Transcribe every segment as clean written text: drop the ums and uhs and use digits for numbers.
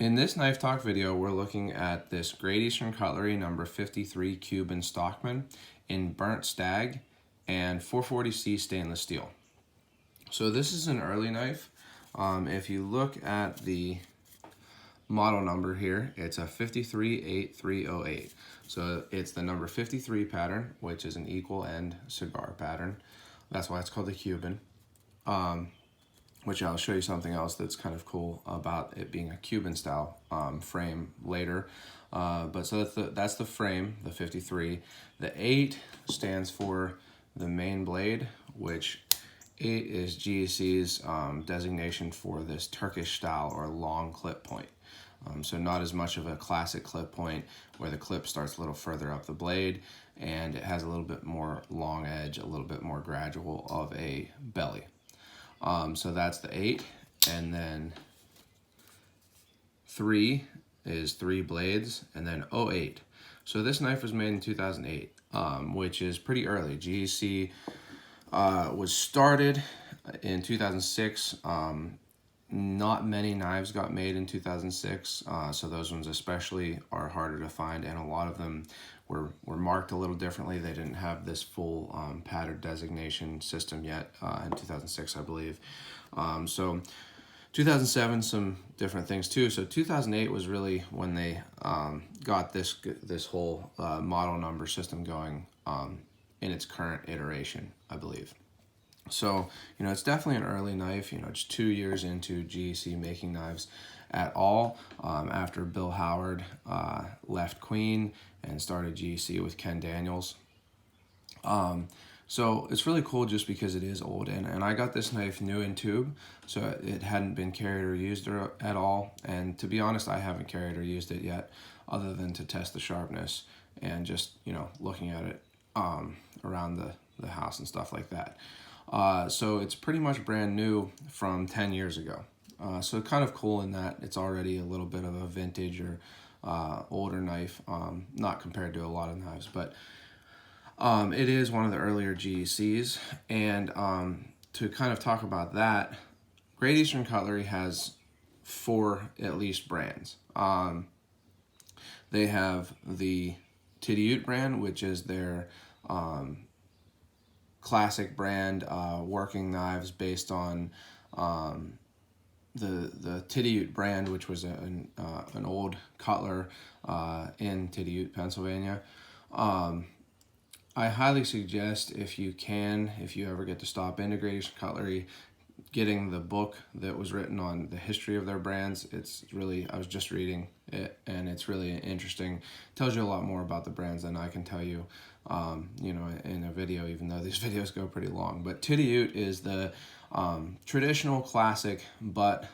In this knife talk video, we're looking at this Great Eastern Cutlery number 53 Cuban Stockman in burnt Stag and 440C stainless steel. So this is an early knife. If you look at the model number here, it's a 538308. So it's the number 53 pattern, which is an equal end cigar pattern. That's why it's called the Cuban. Which I'll show you something else that's kind of cool about it being a Cuban style frame later. But so that's the frame, the 53. The 8 stands for the main blade, which 8 is GEC's designation for this Turkish style or long clip point. So not as much of a classic clip point where the clip starts a little further up the blade and it has a little bit more long edge, a little bit more gradual of a belly. So that's the 8, and then 3 is 3 blades, and then 08. So this knife was made in 2008, which is pretty early. GEC was started in 2006. Not many knives got made in 2006, so those ones especially are harder to find, and a lot of them were marked a little differently. They didn't have this full pattern designation system yet in 2006, I believe. So 2007, some different things too. So 2008 was really when they got this whole model number system going in its current iteration, I believe. So, it's definitely an early knife, it's 2 years into GEC making knives at all, after Bill Howard left Queen and started GEC with Ken Daniels. So it's really cool just because it is old, and I got this knife new in tube, so it hadn't been carried or used at all, and to be honest, I haven't carried or used it yet, other than to test the sharpness and just, looking at it around the house and stuff like that. So it's pretty much brand new from 10 years ago. So kind of cool in that it's already a little bit of a vintage or older knife, not compared to a lot of knives, but it is one of the earlier GECs. And to kind of talk about that, Great Eastern Cutlery has 4 at least brands. They have the Titty Ute brand, which is their classic brand, working knives based on the Titty Ute brand, which was an old cutler in Titty Ute, Pennsylvania. I highly suggest, if you ever get to stop into Great Eastern Cutlery, getting the book that was written on the history of their brands. It's really, I was just reading it, and it's really interesting. It tells you a lot more about the brands than I can tell you, in a video, even though these videos go pretty long. But Titty Ute is the traditional classic, but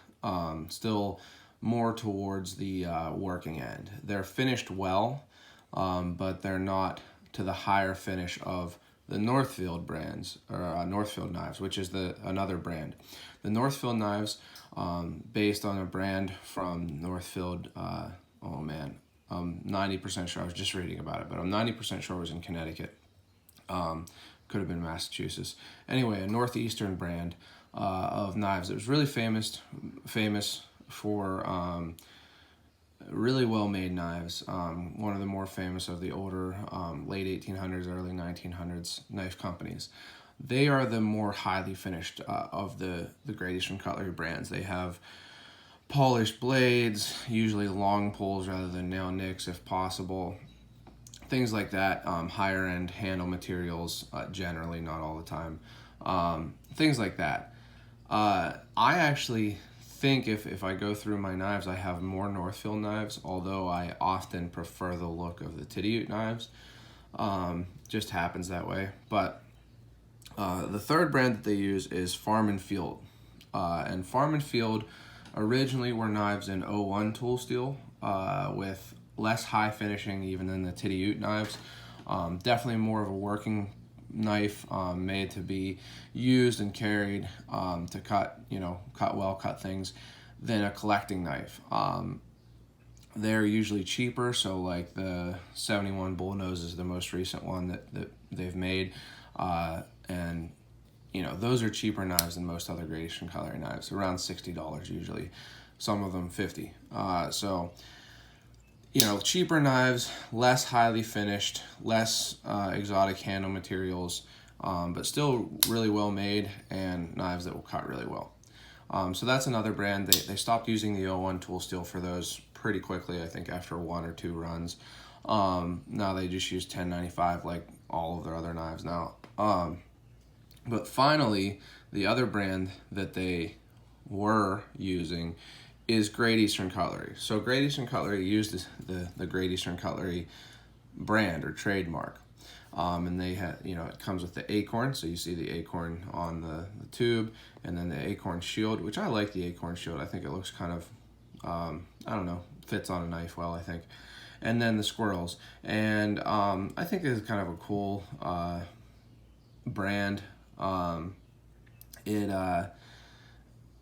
still more towards the working end. They're finished well, but they're not to the higher finish of the Northfield brands, or Northfield knives, which is another brand. The Northfield knives, based on a brand from Northfield, I'm 90% sure, I was just reading about it, but I'm 90% sure it was in Connecticut. Could have been Massachusetts. Anyway, a Northeastern brand of knives. It was really famous for really well-made knives. One of the more famous of the older late 1800s, early 1900s knife companies. They are the more highly finished of the Great Eastern Cutlery brands. They have polished blades, usually long pulls rather than nail nicks if possible. Things like that, higher end handle materials, generally, not all the time. Things like that. I actually think if I go through my knives, I have more Northfield knives, although I often prefer the look of the Titty Ute knives. Just happens that way. But the third brand that they use is Farm and Field. And Farm and Field originally were knives in 01 tool steel, with less high finishing even than the Titty Ute knives. Definitely more of a working knife, made to be used and carried to cut things, than a collecting knife. They're usually cheaper, so like the 71 Bullnose is the most recent one that they've made, and those are cheaper knives than most other Great Eastern Cutlery knives, around $60 usually. some of them 50. So, you know, cheaper knives, less highly finished, less exotic handle materials, but still really well made, and knives that will cut really well. So that's another brand. They stopped using the O1 tool steel for those pretty quickly, I think after 1 or 2 runs. Now they just use 1095 like all of their other knives now. But finally, the other brand that they were using is Great Eastern Cutlery. So Great Eastern Cutlery used the Great Eastern Cutlery brand or trademark. And they had, you know, it comes with the acorn, so you see the acorn on the tube, and then the acorn shield, which I like the acorn shield. I think it looks kind of, I don't know, fits on a knife well, I think. And then the squirrels. And I think this is kind of a cool brand. It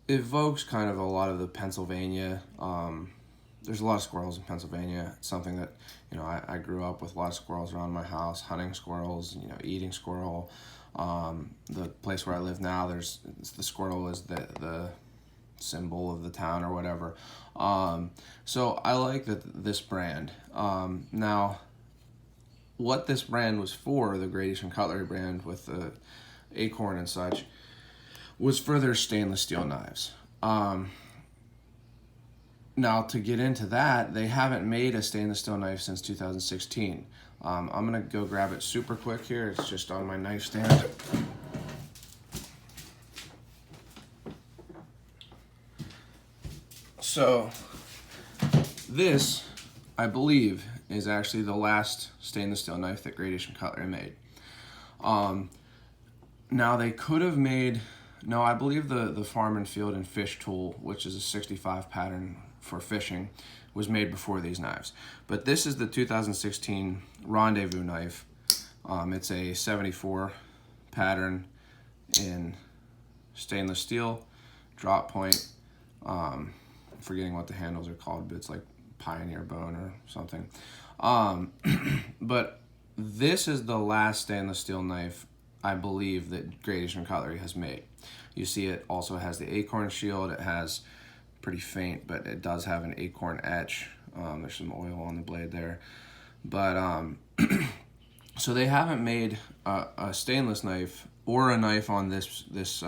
evokes kind of a lot of the Pennsylvania. There's a lot of squirrels in Pennsylvania. It's something that, you know, I grew up with a lot of squirrels around my house, hunting squirrels, you know, eating squirrel. The place where I live now, the squirrel is the symbol of the town or whatever. So I like this brand. Now, what this brand was for, the Great Eastern Cutlery brand with the acorn and such, was for their stainless steel knives. Now, to get into that, they haven't made a stainless steel knife since 2016. I'm going to go grab it super quick here. It's just on my nightstand. So, this, I believe, is actually the last stainless steel knife that Great Eastern Cutlery made. Now, they could have made... No, I believe the Farm and Field and Fish tool, which is a 65 pattern for fishing, was made before these knives. But this is the 2016 Rendezvous knife. It's a 74 pattern in stainless steel, drop point. I'm forgetting what the handles are called, but it's like Pioneer Bone or something. But this is the last stainless steel knife, I believe, that Great Eastern Cutlery has made. You see it also has the acorn shield. It has pretty faint, but it does have an acorn etch. There's some oil on the blade there. But so they haven't made a stainless knife or a knife on this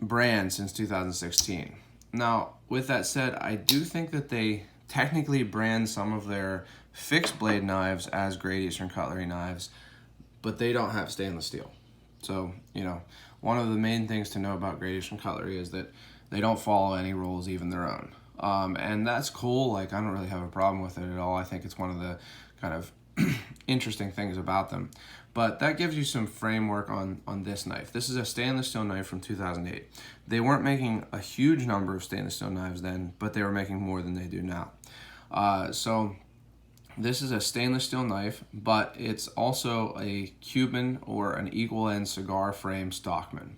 brand since 2016. Now, with that said, I do think that they technically brand some of their fixed blade knives as Great Eastern Cutlery knives, but they don't have stainless steel. So, you know, one of the main things to know about Great Eastern Cutlery is that they don't follow any rules, even their own. And that's cool. Like, I don't really have a problem with it at all. I think it's one of the kind of interesting things about them. But that gives you some framework on this knife. This is a stainless steel knife from 2008. They weren't making a huge number of stainless steel knives then, but they were making more than they do now. So this is a stainless steel knife, but it's also a Cuban or an equal end cigar frame Stockman.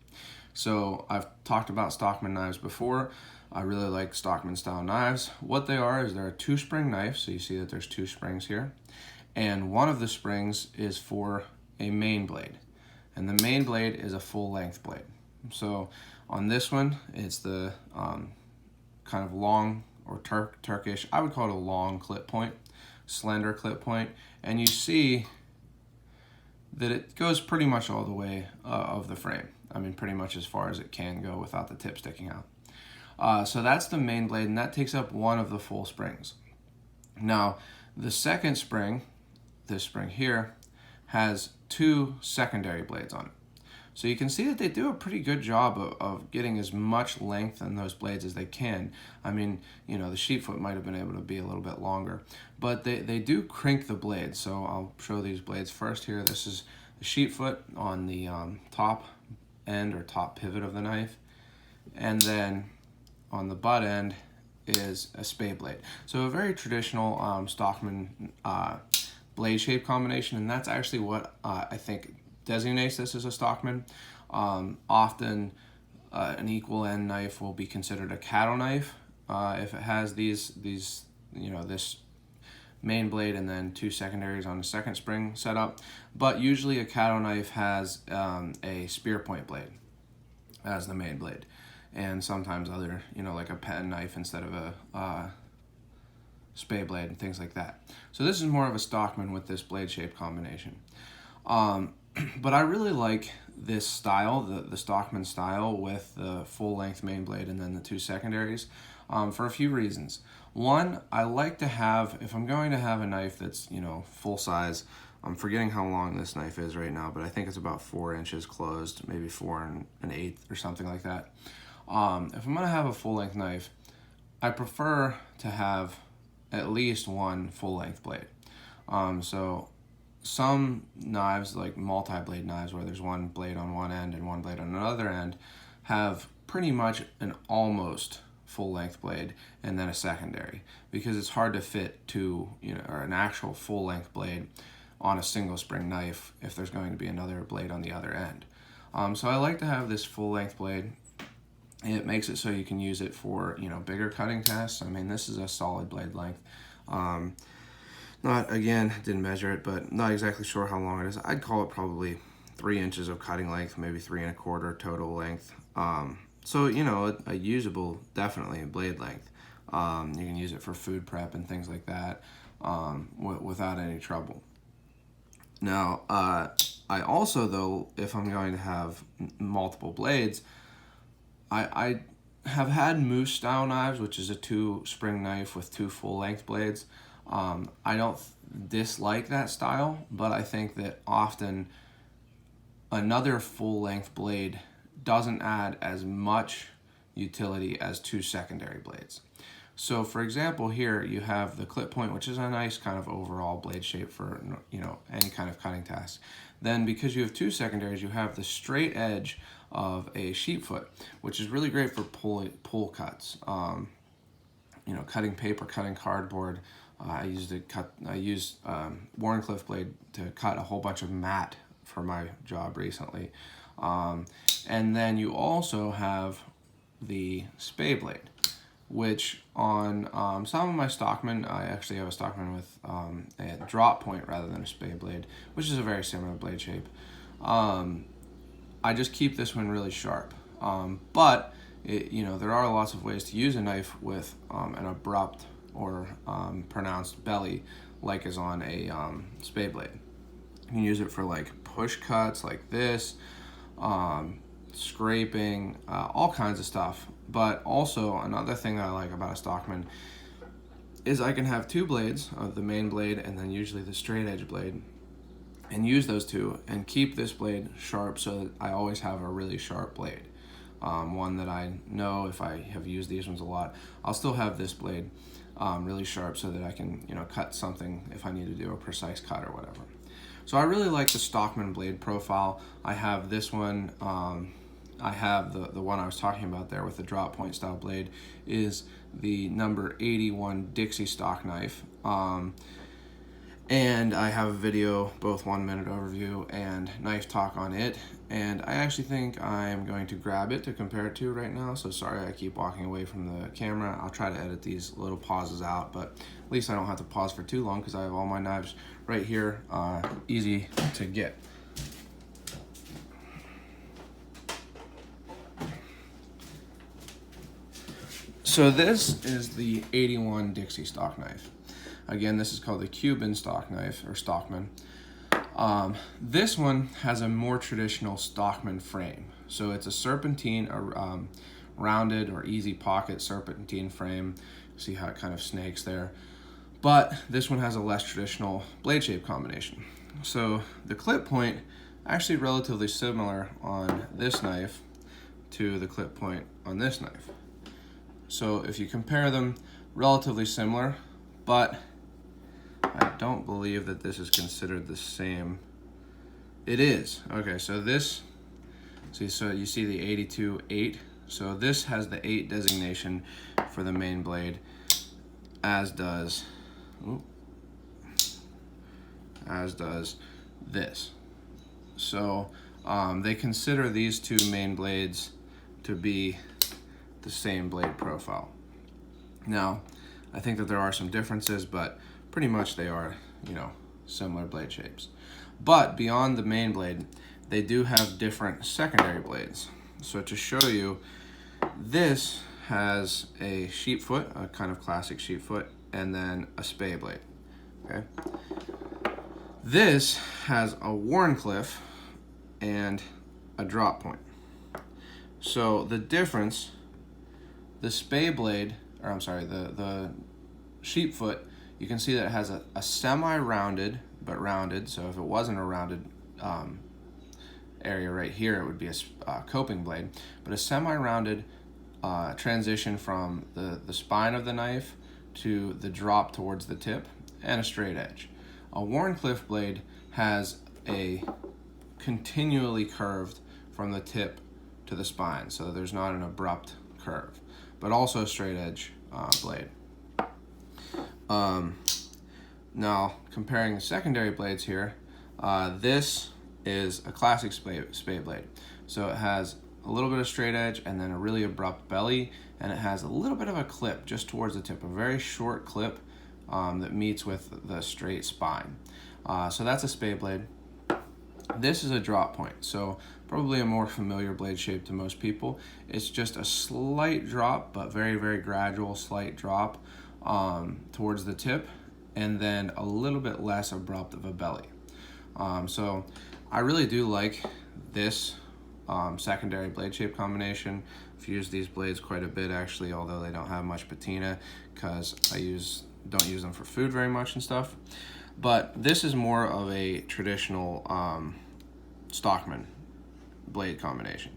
So I've talked about Stockman knives before. I really like Stockman style knives. What they are is they're a 2-spring knife, so you see that there's 2 springs here. And one of the springs is for a main blade. And the main blade is a full length blade. So on this one, it's the kind of long or Turkish, I would call it a long clip point, slender clip point. And you see that it goes pretty much all the way of the frame. I mean, pretty much as far as it can go without the tip sticking out. So that's the main blade, and that takes up one of the full springs. Now, the second spring, this spring here, has 2 secondary blades on it. So you can see that they do a pretty good job of getting as much length in those blades as they can. I mean, you know, the sheep foot might have been able to be a little bit longer, but they do crank the blades. So I'll show these blades first here. This is the sheep foot on the top end or top pivot of the knife, and then on the butt end is a spade blade. So a very traditional Stockman blade shape combination, and that's actually what I think designates this as a Stockman. Often an equal end knife will be considered a cattle knife if it has these you know, this main blade and then 2 secondaries on the second spring setup. But usually a cattle knife has a spear point blade as the main blade. and sometimes other, like a pen knife instead of a spay blade and things like that. So this is more of a Stockman with this blade shape combination. But I really like this style, the Stockman style, with the full length main blade and then the two secondaries, for a few reasons. One, I like to have, if I'm going to have a knife that's, full size, I'm forgetting how long this knife is right now, but I think it's about 4 inches closed, maybe 4 1/8 or something like that. If I'm going to have a full length knife, I prefer to have at least one full length blade. So some knives, like multi-blade knives where there's one blade on one end and one blade on another end, have pretty much an almost full length blade and then a secondary, because it's hard to fit or an actual full length blade on a single spring knife if there's going to be another blade on the other end. So I like to have this full length blade. It makes it so you can use it for, bigger cutting tests. I mean, this is a solid blade length. Didn't measure it, but not exactly sure how long it is. I'd call it probably 3 inches of cutting length, maybe 3 1/4 total length. So, a usable, definitely, blade length. You can use it for food prep and things like that without any trouble. Now, I also, though, if I'm going to have multiple blades, I have had moose style knives, which is a 2-spring knife with 2 full-length blades. I don't dislike that style, but I think that often another full-length blade doesn't add as much utility as 2 secondary blades. So, for example, here you have the clip point, which is a nice kind of overall blade shape for any kind of cutting task. Then, because you have 2 secondaries, you have the straight edge of a sheep foot, which is really great for pull cuts. Cutting paper, cutting cardboard. I used Warncliffe blade to cut a whole bunch of mat for my job recently. And then you also have the spay blade, which on some of my Stockman, I actually have a Stockman with a drop point rather than a spay blade, which is a very similar blade shape. I just keep this one really sharp. But there are lots of ways to use a knife with an abrupt or pronounced belly, like is on a spay blade. You can use it for like push cuts like this, scraping, all kinds of stuff. But also another thing that I like about a Stockman is I can have 2 blades, the main blade and then usually the straight edge blade, and use those 2 and keep this blade sharp so that I always have a really sharp blade. One that I know, if I have used these ones a lot, I'll still have this blade really sharp so that I can cut something if I need to do a precise cut or whatever. So I really like the Stockman blade profile. I have this one. I have the one I was talking about there with the drop point style blade is the number 81 Dixie stock knife. And I have a video, both 1-minute overview and knife talk on it. And I actually think I'm going to grab it to compare it to right now. So sorry I keep walking away from the camera. I'll try to edit these little pauses out, but at least I don't have to pause for too long because I have all my knives right here, easy to get. So this is the 81 Dixie stock knife. Again, this is called the Cuban stock knife, or Stockman. This one has a more traditional Stockman frame. So it's a serpentine, rounded or easy pocket serpentine frame. See how it kind of snakes there. But this one has a less traditional blade shape combination. So the clip point, actually relatively similar on this knife to the clip point on this knife. So if you compare them, relatively similar, but I don't believe that this is considered the same. It is. Okay, so this, so you see the 82-8. So this has the 8 designation for the main blade, as does this. So they consider these 2 main blades to be the same blade profile. Now, I think that there are some differences, but pretty much they are, similar blade shapes. But beyond the main blade, they do have different secondary blades. So to show you, This has a sheep foot, a kind of classic sheep foot, and then a spay blade. Okay. This has a Wharncliffe and a drop point. So the difference, the spay blade, or I'm sorry, the sheep foot, you can see that it has a semi-rounded, but rounded. So if it wasn't a rounded area right here, it would be a coping blade. But a semi-rounded transition from the spine of the knife to the drop towards the tip, and a straight edge. A Wharncliffe blade has a continually curved from the tip to the spine, so there's not an abrupt curve, but also a straight edge blade. Now, comparing the secondary blades here, this is a classic spay blade. So it has a little bit of straight edge and then a really abrupt belly, and it has a little bit of a clip just towards the tip, a very short clip that meets with the straight spine. So that's a spay blade. This is a drop point, so probably a more familiar blade shape to most people. It's just a slight drop, but very, very gradual, slight drop towards the tip, and then a little bit less abrupt of a belly. So I really do like this secondary blade shape combination. I've used these blades quite a bit actually, although they don't have much patina because I don't use them for food very much and stuff. But this is more of a traditional Stockman blade combination.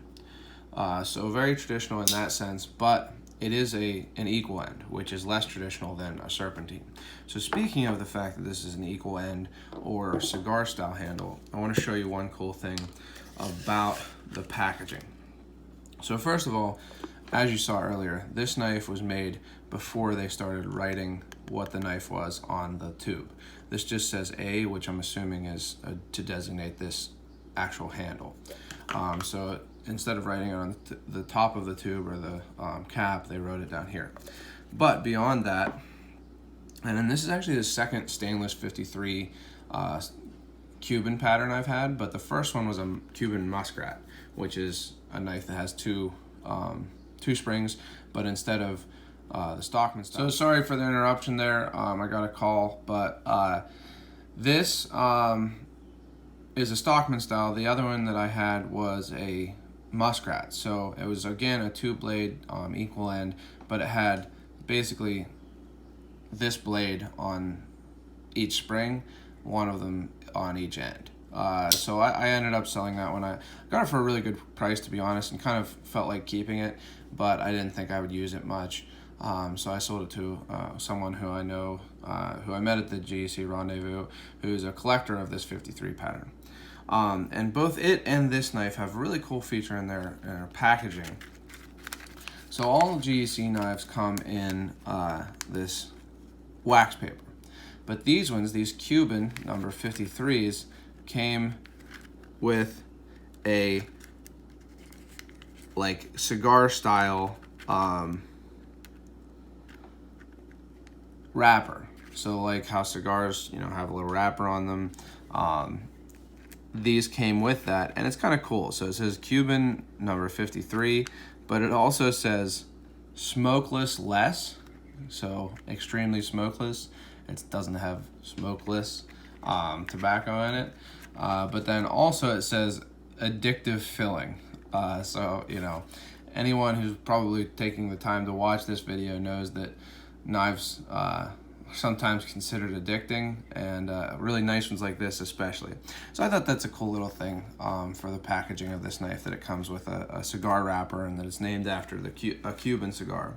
So very traditional in that sense, but it is an equal end, which is less traditional than a serpentine. So speaking of the fact that this is an equal end or cigar style handle, I want to show you one cool thing about the packaging. So first of all, as you saw earlier, this knife was made before they started writing what the knife was on the tube. This just says A, which I'm assuming is to designate this actual handle. So instead of writing it on the top of the tube or the cap, they wrote it down here. But beyond that, and then this is actually the second stainless 53 Cuban pattern I've had, but the first one was a Cuban muskrat, which is a knife that has two springs, but instead of the Stockman style. So sorry for the interruption there. I got a call, but this is a Stockman style. The other one that I had was a muskrat. So it was, again, a two-blade equal end, but it had basically this blade on each spring, one of them on each end. So I ended up selling that one. I got it for a really good price, to be honest, and kind of felt like keeping it, but I didn't think I would use it much. So I sold it to someone who I know, who I met at the GEC Rendezvous, who's a collector of this 53 pattern. And both it and this knife have a really cool feature in their packaging. So all GEC knives come in this wax paper. But these ones, these Cuban number 53s, came with a like cigar style wrapper. So like how cigars, have a little wrapper on them. These came with that, and it's kind of cool. So it says Cuban number 53, but it also says smokeless less, so extremely smokeless. It doesn't have smokeless tobacco in it, but then also it says addictive filling. So anyone who's probably taking the time to watch this video knows that knives sometimes considered addicting, and really nice ones like this especially. So I thought that's a cool little thing for the packaging of this knife, that it comes with a cigar wrapper and that it's named after a Cuban cigar.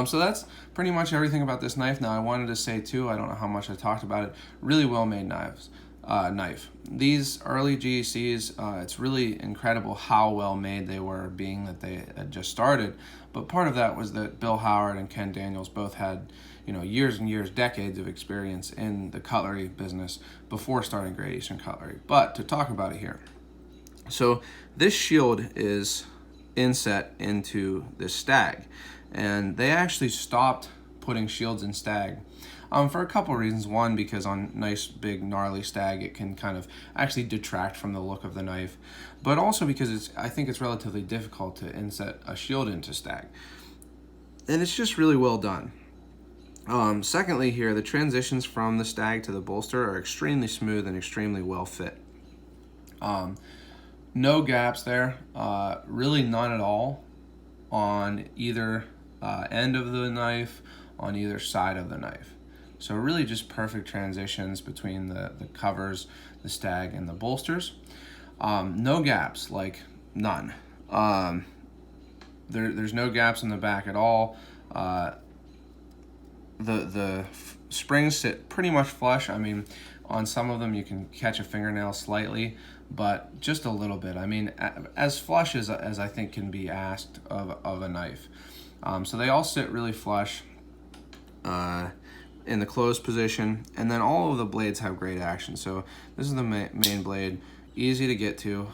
So that's pretty much everything about this knife. Now I wanted to say too, I don't know how much I talked about it, really well made knife. These early GECs, it's really incredible how well made they were, being that they had just started. But part of that was that Bill Howard and Ken Daniels both had years and years, decades of experience in the cutlery business before starting Great Eastern Cutlery. But to talk about it here, so this shield is inset into this Stag, and they actually stopped putting shields in Stag. For a couple reasons. One, because on nice big gnarly Stag it can kind of actually detract from the look of the knife, but also because I think it's relatively difficult to inset a shield into Stag, and it's just really well done. Secondly, here, the transitions from the Stag to the bolster are extremely smooth and extremely well fit. No gaps there, really none at all on either end of the knife, on either side of the knife. So really just perfect transitions between the covers, the Stag, and the bolsters. No gaps, like none. There's no gaps in the back at all. The springs sit pretty much flush. I mean, on some of them you can catch a fingernail slightly, but just a little bit. I mean, as flush as I think can be asked of a knife. So they all sit really flush in the closed position, and then all of the blades have great action. So this is the main blade, easy to get to,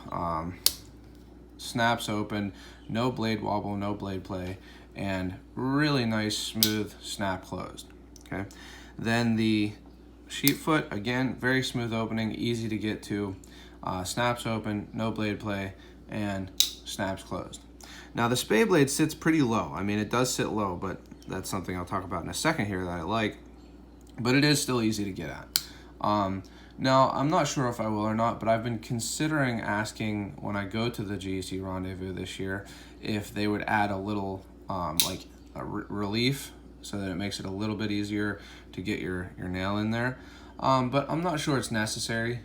snaps open, no blade wobble, no blade play, and really nice smooth snap closed. Okay, then the sheep foot, again, very smooth opening, easy to get to, snaps open, no blade play, and snaps closed. Now the spade blade sits pretty low. I mean, it does sit low, but that's something I'll talk about in a second here that I like, but it is still easy to get at. Now, I'm not sure if I will or not, but I've been considering asking when I go to the GEC Rendezvous this year if they would add a little like a relief so that it makes it a little bit easier to get your nail in there. But I'm not sure it's necessary,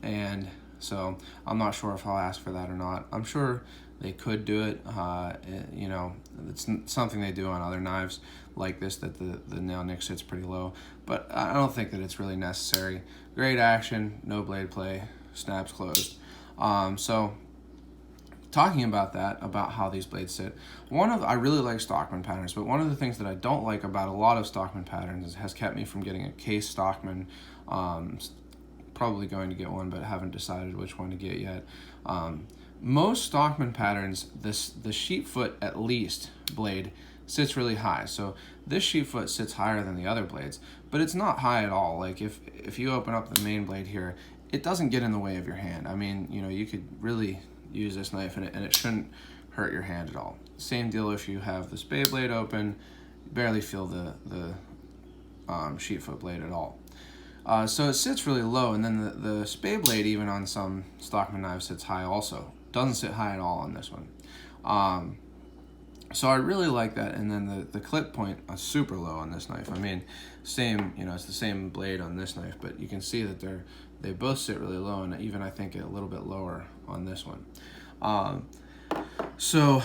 and so I'm not sure if I'll ask for that or not. I'm sure they could do it. You know, it's something they do on other knives like this, that the nail nick sits pretty low, but I don't think that it's really necessary. Great action, no blade play, snaps closed. So talking about that, about how these blades sit, I really like Stockman patterns, but one of the things that I don't like about a lot of Stockman patterns has kept me from getting a case Stockman. Probably going to get one, but haven't decided which one to get yet. Most Stockman patterns, the sheep foot at least blade sits really high. So this sheep foot sits higher than the other blades, but it's not high at all. Like if you open up the main blade here, it doesn't get in the way of your hand. I mean, you know, you could really use this knife and it shouldn't hurt your hand at all. Same deal if you have the spade blade open, you barely feel the sheep foot blade at all. So it sits really low, and then the spade blade, even on some Stockman knives, sits high also. Doesn't sit high at all on this one. So I really like that, and then the clip point is super low on this knife. I mean, same, you know, it's the same blade on this knife, but you can see that they both sit really low, and even I think a little bit lower on this one. So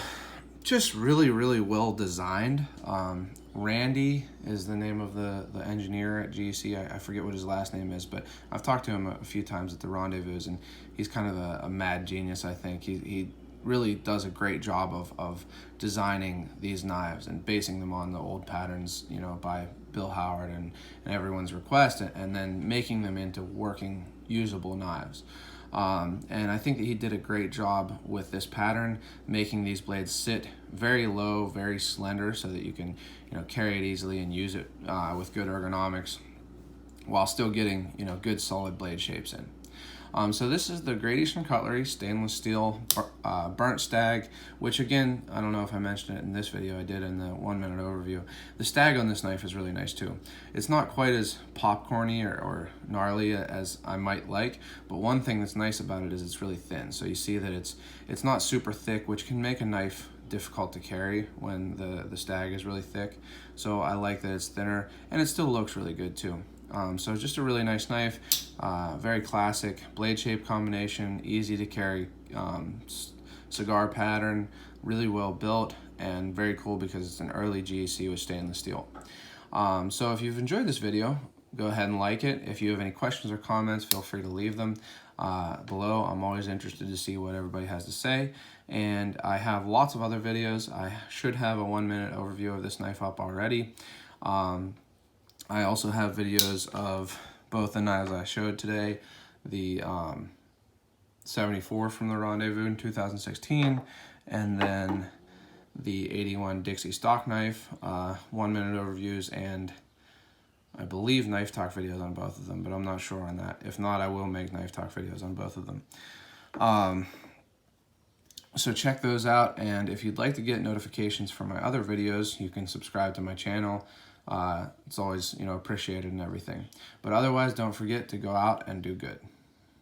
just really, really well designed. Randy is the name of the engineer at GEC. I forget what his last name is, but I've talked to him a few times at the rendezvous, and he's kind of a mad genius, I think. He really does a great job of designing these knives and basing them on the old patterns, you know, by Bill Howard and everyone's request, and then making them into working, usable knives. And I think that he did a great job with this pattern, making these blades sit very low, very slender, so that you can, you know, carry it easily and use it with good ergonomics, while still getting, you know, good solid blade shapes in. So this is the Great Eastern Cutlery stainless steel burnt Stag, which again, I don't know if I mentioned it in this video, I did in the 1-minute overview. The Stag on this knife is really nice too. It's not quite as popcorny or gnarly as I might like, but one thing that's nice about it is it's really thin. So you see that it's not super thick, which can make a knife difficult to carry when the Stag is really thick. So I like that it's thinner, and it still looks really good too. So just a really nice knife, very classic blade shape combination, easy to carry, cigar pattern, really well built, and very cool because it's an early GEC with stainless steel. So if you've enjoyed this video, go ahead and like it. If you have any questions or comments, feel free to leave them below. I'm always interested to see what everybody has to say. And I have lots of other videos. I should have a 1-minute overview of this knife up already. I also have videos of both the knives I showed today, the 74 from the rendezvous in 2016, and then the 81 Dixie stock knife, 1 minute overviews, and I believe knife talk videos on both of them, but I'm not sure on that. If not, I will make knife talk videos on both of them. So check those out, and if you'd like to get notifications for my other videos, you can subscribe to my channel. It's always, appreciated and everything. But otherwise, don't forget to go out and do good.